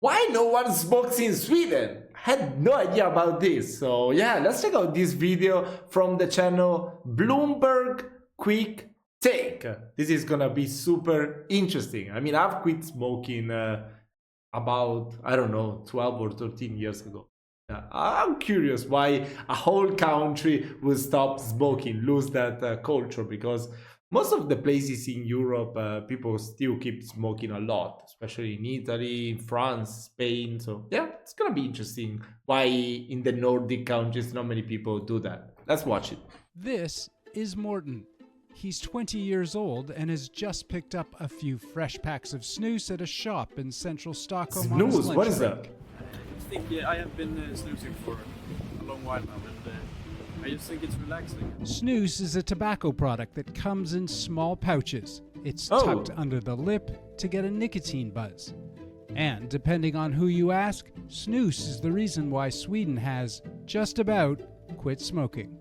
Why no one smokes in Sweden? Had no idea about this. So yeah, let's check out this video from the channel Bloomberg Quick Take. This is gonna be super interesting. I mean, I've quit smoking about, I don't know, 12 or 13 years ago. I'm curious why a whole country will stop smoking, lose that culture, because most of the places in Europe, people still keep smoking a lot, especially in Italy, in France, Spain. So yeah, it's gonna be interesting why in the Nordic countries not many people do that. Let's watch it. This is Morton. He's 20 years old and has just picked up a few fresh packs of snus at a shop in central Stockholm. Snus, what is that? I have been snoozing for a long while now, and I just think it's relaxing. Snus is a tobacco product that comes in small pouches. It's tucked under the lip to get a nicotine buzz. And depending on who you ask, snus is the reason why Sweden has just about quit smoking.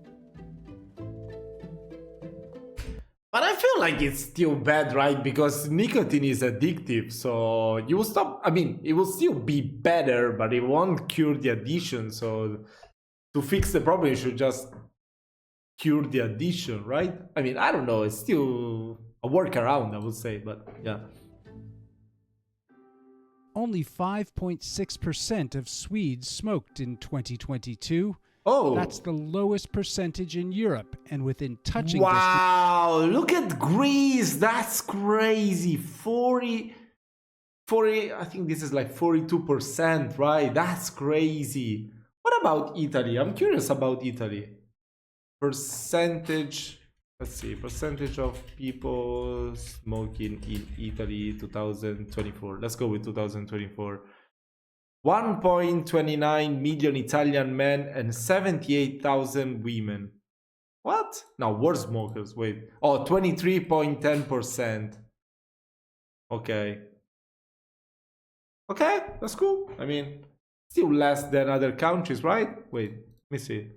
But I feel like it's still bad, right? Because nicotine is addictive, so you will stop. I mean, it will still be better, but it won't cure the addiction. So to fix the problem, you should just cure the addiction, right? I mean, I don't know. It's still a workaround, I would say, but yeah. Only 5.6% of Swedes smoked in 2022. Oh, that's the lowest percentage in Europe, and within touching wow, look at Greece. That's crazy. 40, I think this is like 42%, right? That's crazy. What about Italy? I'm curious about Italy. Percentage, let's see, percentage of people smoking in Italy 2024. Let's go with 2024. 1.29 million Italian men and 78,000 women. What? No, were smokers. Wait. Oh, 23.10%. Okay. Okay, that's cool. I mean, still less than other countries, right? Wait, let me see.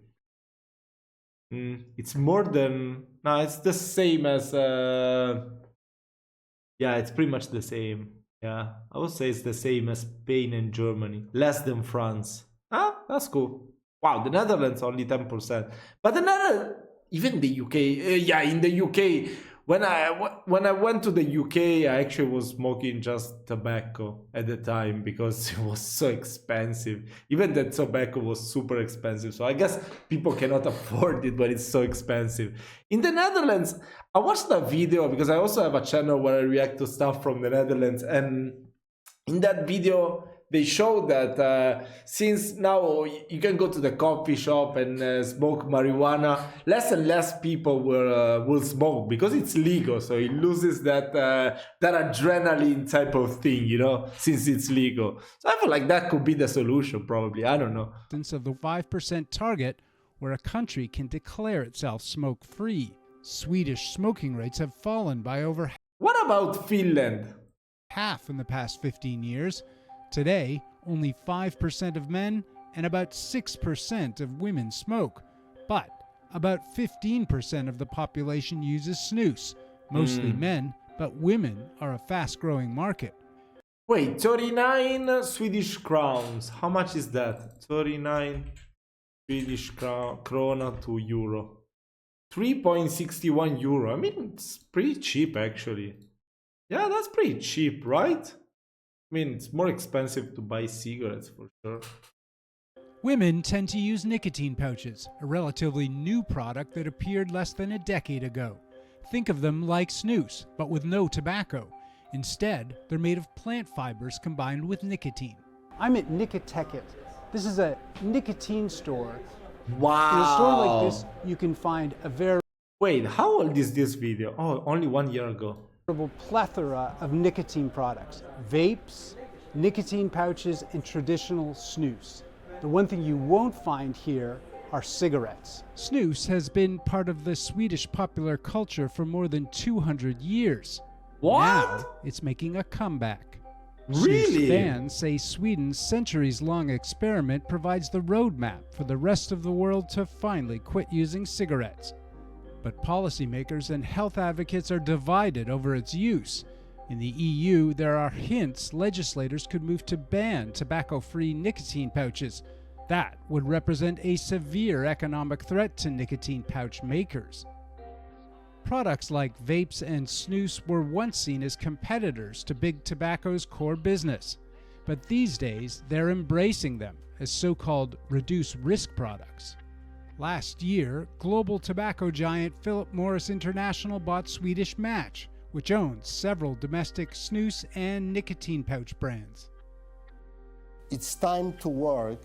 It's more than... No, it's the same as... Yeah, it's pretty much the same. Yeah, I would say it's the same as Spain and Germany. Less than France. Ah, that's cool. Wow, the Netherlands only 10%. But even the UK, yeah, in the UK, when I went to the UK, I actually was smoking just tobacco at the time because it was so expensive. Even the tobacco was super expensive. So I guess people cannot afford it when it's so expensive. In the Netherlands, I watched a video because I also have a channel where I react to stuff from the Netherlands. And in that video, they show that since now you can go to the coffee shop and smoke marijuana, less and less people will smoke because it's legal. So it loses that adrenaline type of thing, you know, since it's legal. So I feel like that could be the solution, probably. I don't know. Of the 5% target, where a country can declare itself smoke-free, Swedish smoking rates have fallen by over What about Finland? half in the past 15 years. Today, only 5% of men and about 6% of women smoke, but about 15% of the population uses snus, mostly men, but women are a fast-growing market. Wait, 39 Swedish crowns. How much is that? 39 Swedish krona to euro. 3.61 euro. I mean, it's pretty cheap, actually. Yeah, that's pretty cheap, right? I mean, it's more expensive to buy cigarettes for sure. Women tend to use nicotine pouches, a relatively new product that appeared less than a decade ago. Think of them like snus, but with no tobacco. Instead, they're made of plant fibers combined with nicotine. I'm at Nicoteket. This is a nicotine store. Wow. In a store like this, you can find a very Wait, how old is this video? Oh, only 1 year ago. plethora of nicotine products. Vapes, nicotine pouches, and traditional snus. The one thing you won't find here are cigarettes. Snus has been part of the Swedish popular culture for more than 200 years. What? Now, it's making a comeback. Really? Snus fans say Sweden's centuries-long experiment provides the roadmap for the rest of the world to finally quit using cigarettes. But policymakers and health advocates are divided over its use. In the EU, there are hints legislators could move to ban tobacco-free nicotine pouches. That would represent a severe economic threat to nicotine pouch makers. Products like vapes and snus were once seen as competitors to big tobacco's core business, but these days they're embracing them as so-called reduced-risk products. Last year, global tobacco giant Philip Morris International bought Swedish Match, which owns several domestic snus and nicotine pouch brands. It's time to work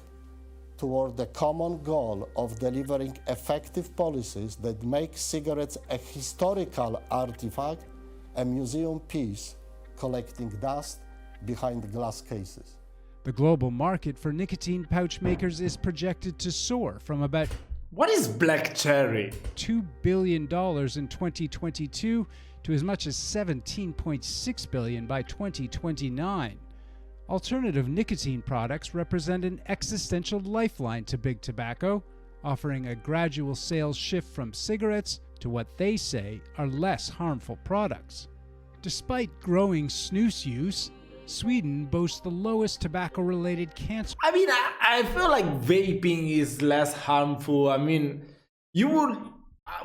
toward the common goal of delivering effective policies that make cigarettes a historical artifact, a museum piece collecting dust behind glass cases. The global market for nicotine pouch makers is projected to soar from about What is black cherry? $2 billion in 2022 to as much as $17.6 billion by 2029. Alternative nicotine products represent an existential lifeline to big tobacco, offering a gradual sales shift from cigarettes to what they say are less harmful products. Despite growing snus use, Sweden boasts the lowest tobacco-related cancer. I mean, I feel like vaping is less harmful. I mean, you would...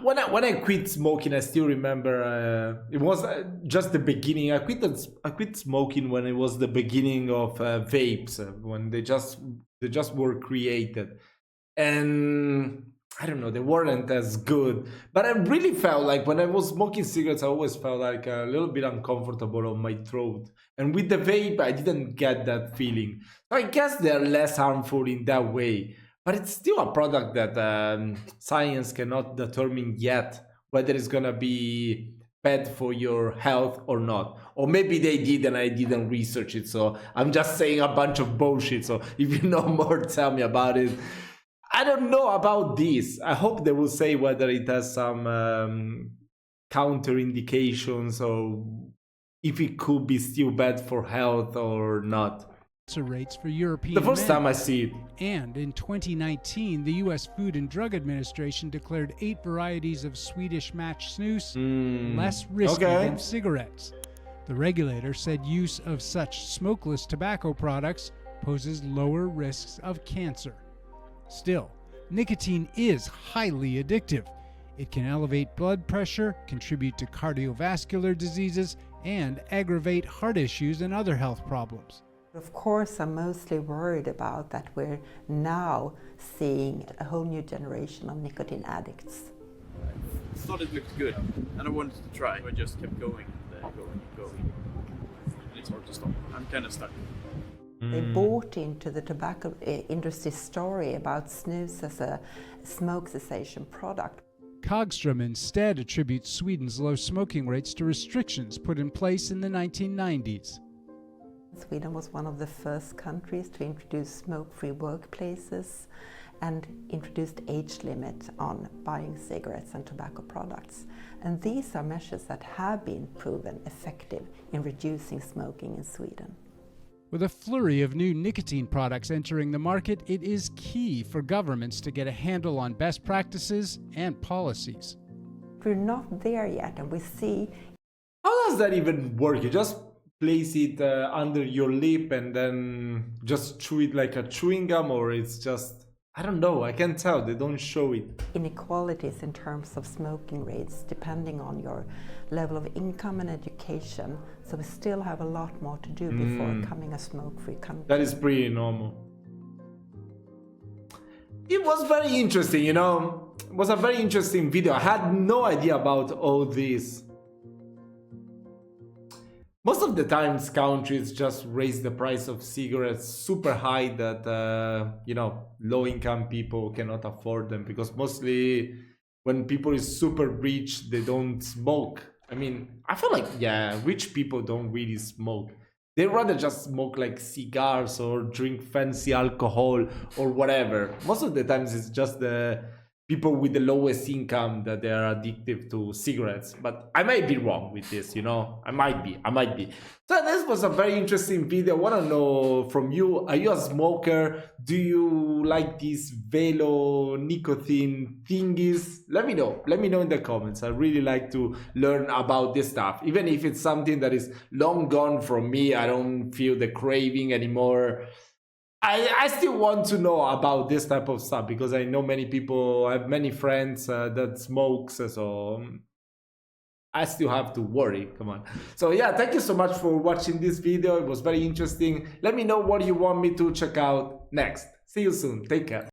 When I quit smoking, I still remember it was just the beginning. I quit smoking when it was the beginning of vapes, when they just were created, and I don't know, they weren't as good. But I really felt like when I was smoking cigarettes, I always felt like a little bit uncomfortable on my throat. And with the vape, I didn't get that feeling. So I guess they're less harmful in that way. But it's still a product that science cannot determine yet whether it's going to be bad for your health or not. Or maybe they did and I didn't research it. So I'm just saying a bunch of bullshit. So if you know more, tell me about it. I don't know about this. I hope they will say whether it has some counterindications or if it could be still bad for health or not. Rates for European The first men. time I see it. And in 2019, the U.S. Food and Drug Administration declared 8 varieties of Swedish Match snus less risky than cigarettes. The regulator said use of such smokeless tobacco products poses lower risks of cancer. Still, nicotine is highly addictive. It can elevate blood pressure, contribute to cardiovascular diseases, and aggravate heart issues and other health problems. Of course, I'm mostly worried about that we're now seeing a whole new generation of nicotine addicts. I thought it looked good, and I wanted to try. I just kept going and going. And it's hard to stop. I'm kind of stuck. They bought into the tobacco industry story about snus as a smoke cessation product. Kagström instead attributes Sweden's low smoking rates to restrictions put in place in the 1990s. Sweden was one of the first countries to introduce smoke-free workplaces and introduced age limit on buying cigarettes and tobacco products. And these are measures that have been proven effective in reducing smoking in Sweden. With a flurry of new nicotine products entering the market, it is key for governments to get a handle on best practices and policies. We're not there yet, and we see... How does that even work? You just place it under your lip and then just chew it like a chewing gum, or it's just, I don't know, I can't tell, they don't show it. Inequalities in terms of smoking rates depending on your level of income and education, so we still have a lot more to do before becoming a smoke-free country. That is pretty normal. It was very interesting, you know, it was a very interesting video. I had no idea about all this. Most of the times countries just raise the price of cigarettes super high that, you know, low-income people cannot afford them, because mostly when people is super rich, they don't smoke. I mean, I feel like, yeah, rich people don't really smoke. They rather just smoke like cigars or drink fancy alcohol or whatever. Most of the times it's just the people with the lowest income that they are addicted to cigarettes. But I might be wrong with this, you know. I might be. So this was a very interesting video. I want to know from you, are you a smoker? Do you like these velo nicotine thingies? Let me know in the comments. I really like to learn about this stuff, even if it's something that is long gone from me. I don't feel the craving anymore. I still want to know about this type of stuff because I know many people, I have many friends that smokes, so I still have to worry. Come on. So yeah, thank you so much for watching this video. It was very interesting. Let me know what you want me to check out next. See you soon. Take care.